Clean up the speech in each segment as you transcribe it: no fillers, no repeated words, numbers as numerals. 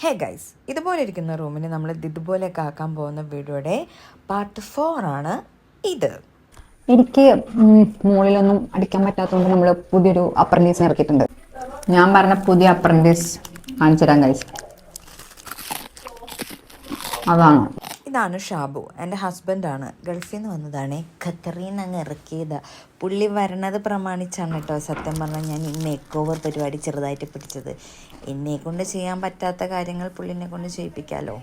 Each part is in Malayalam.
ഹേ ഗൈസ്, ഇതുപോലെ ഇരിക്കുന്ന റൂമിന് നമ്മൾ ഇതുപോലെയൊക്കെ ആക്കാൻ പോകുന്ന വീഡിയോയുടെ പാർട്ട് 4 ആണ് ഇത്. എനിക്ക് മുകളിലൊന്നും അടിക്കാൻ പറ്റാത്തതുകൊണ്ട് നമ്മൾ പുതിയൊരു അപ്രന്റീസിനെ ഇറക്കിയിട്ടുണ്ട്. ഞാൻ പറഞ്ഞ പുതിയ അപ്രന്റീസ് കാണിച്ചു തരാം ഗൈസ്. അതാണ്, ഇതാണ് ഷാബു, എൻ്റെ ഹസ്ബൻഡാണ്. ഗൾഫിൽ നിന്ന് വന്നതാണ്. ഖത്തറിൽ നിന്ന് അങ്ങ് ഇറക്കിയത്. പുള്ളി വരണത് പ്രമാണിച്ചാണ് കേട്ടോ. സത്യം പറഞ്ഞാൽ ഞാൻ ഈ മേക്ക് ഓവർ പരിപാടി ചെറുതായിട്ട് പിടിച്ചത്. എന്നെക്കൊണ്ട് ചെയ്യാൻ പറ്റാത്ത കാര്യങ്ങൾ പുള്ളിനെ കൊണ്ട് ചെയ്യിപ്പിക്കാമല്ലോ.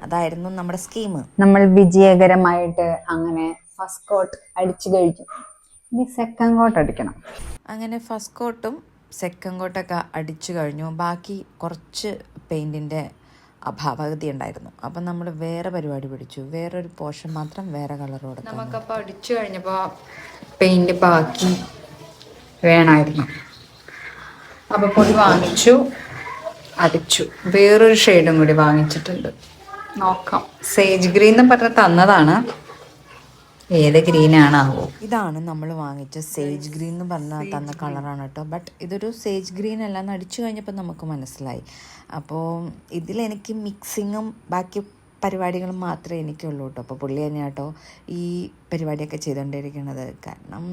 അതായിരുന്നു നമ്മുടെ സ്കീം. നമ്മൾ വിജയകരമായിട്ട് അങ്ങനെ ഫസ്റ്റ് കോട്ട് അടിച്ചു കഴിഞ്ഞു. ഇനി സെക്കൻഡ് കോട്ട് അടിക്കണം. അങ്ങനെ ഫസ്റ്റ് കോട്ടും സെക്കൻഡ് കോട്ടൊക്കെ അടിച്ചു കഴിഞ്ഞു. ബാക്കി കുറച്ച് പെയിൻറ്റിൻ്റെ അഭാവഗതി ഉണ്ടായിരുന്നു. അപ്പം നമ്മൾ വേറെ പരിപാടി പിടിച്ചു. വേറൊരു പോർഷൻ മാത്രം വേറെ കളർ കൊടുത്തു. നമുക്കപ്പോൾ അടിച്ചു കഴിഞ്ഞപ്പോൾ പെയിൻറ്റ് ബാക്കി വേണമായിരുന്നു. അപ്പോൾ പൊടി വാങ്ങിച്ചു, അടിച്ചു. വേറൊരു ഷെയ്ഡും കൂടി വാങ്ങിച്ചിട്ടുണ്ട്. നോക്കാം. സേജ് ഗ്രീൻ എന്ന് പറഞ്ഞ് തന്നതാണ്. ഏത് ഗ്രീനാണാവോ? ഇതാണ് നമ്മൾ വാങ്ങിച്ച സേജ് ഗ്രീൻ എന്ന് പറഞ്ഞാൽ തന്ന കളറാണ് കേട്ടോ. ബട്ട് ഇതൊരു സേജ് ഗ്രീൻ അല്ല എന്ന് അടിച്ചു കഴിഞ്ഞപ്പോൾ നമുക്ക് മനസ്സിലായി. അപ്പോൾ ഇതിലെനിക്ക് മിക്സിങ്ങും ബാക്കി പരിപാടികളും മാത്രമേ എനിക്കുള്ളൂ കേട്ടോ. അപ്പോൾ പുള്ളി തന്നെ കേട്ടോ ഈ പരിപാടിയൊക്കെ ചെയ്തുകൊണ്ടിരിക്കുന്നത്. കാരണം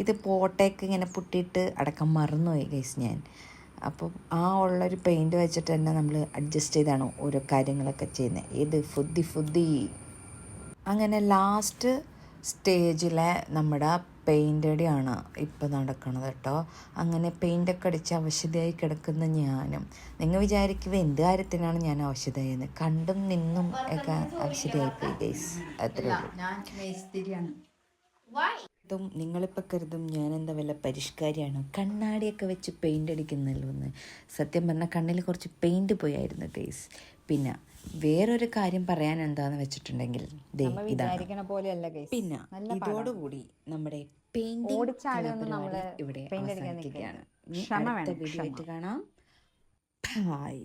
ഇത് പോട്ടേക്ക് ഇങ്ങനെ പൊട്ടിയിട്ട് അടക്കം മറന്നുപോയി ഗൈസ് ഞാൻ. അപ്പോൾ ആ ഉള്ളൊരു പെയിൻറ്റ് വെച്ചിട്ട് തന്നെ നമ്മൾ അഡ്ജസ്റ്റ് ചെയ്താണ് ഓരോ കാര്യങ്ങളൊക്കെ ചെയ്യുന്നത്. ഏത് ഫുദ്ദി അങ്ങനെ ലാസ്റ്റ് സ്റ്റേജിലെ നമ്മുടെ പെയിൻ്റ് അടിയാണ് ഇപ്പോൾ നടക്കുന്നത് കേട്ടോ. അങ്ങനെ പെയിൻ്റൊക്കെ അടിച്ച് അവശതയായി കിടക്കുന്ന ഞാനും. നിങ്ങൾ വിചാരിക്കുക എന്ത് കാര്യത്തിനാണ് ഞാൻ അവശതയെന്ന്. കണ്ടും നിന്നും ഒക്കെ അവശതയായിപ്പോയി ഗൈസ്. അത്രേ ഉള്ളൂ. ഇതും നിങ്ങളിപ്പോൾ കരുതും ഞാൻ എന്താ വല്ല പരിഷ്കാരിയാണ്, കണ്ണാടിയൊക്കെ വെച്ച് പെയിൻ്റ് അടിക്കുന്നല്ലോ എന്ന്. സത്യം പറഞ്ഞാൽ കണ്ണിൽ കുറച്ച് പെയിൻറ്റ് പോയായിരുന്നു ഗൈസ്. പിന്നെ വേറൊരു കാര്യം പറയാൻ എന്താന്ന് വെച്ചിട്ടുണ്ടെങ്കിൽ പിന്നെ ഇതോടുകൂടി നമ്മുടെ പെയിന്റിംഗ് ഇവിടെ അവസാനിക്കുകയാണ്. അടുത്ത വീഡിയോ ആയിട്ട് കാണാം. ബൈ.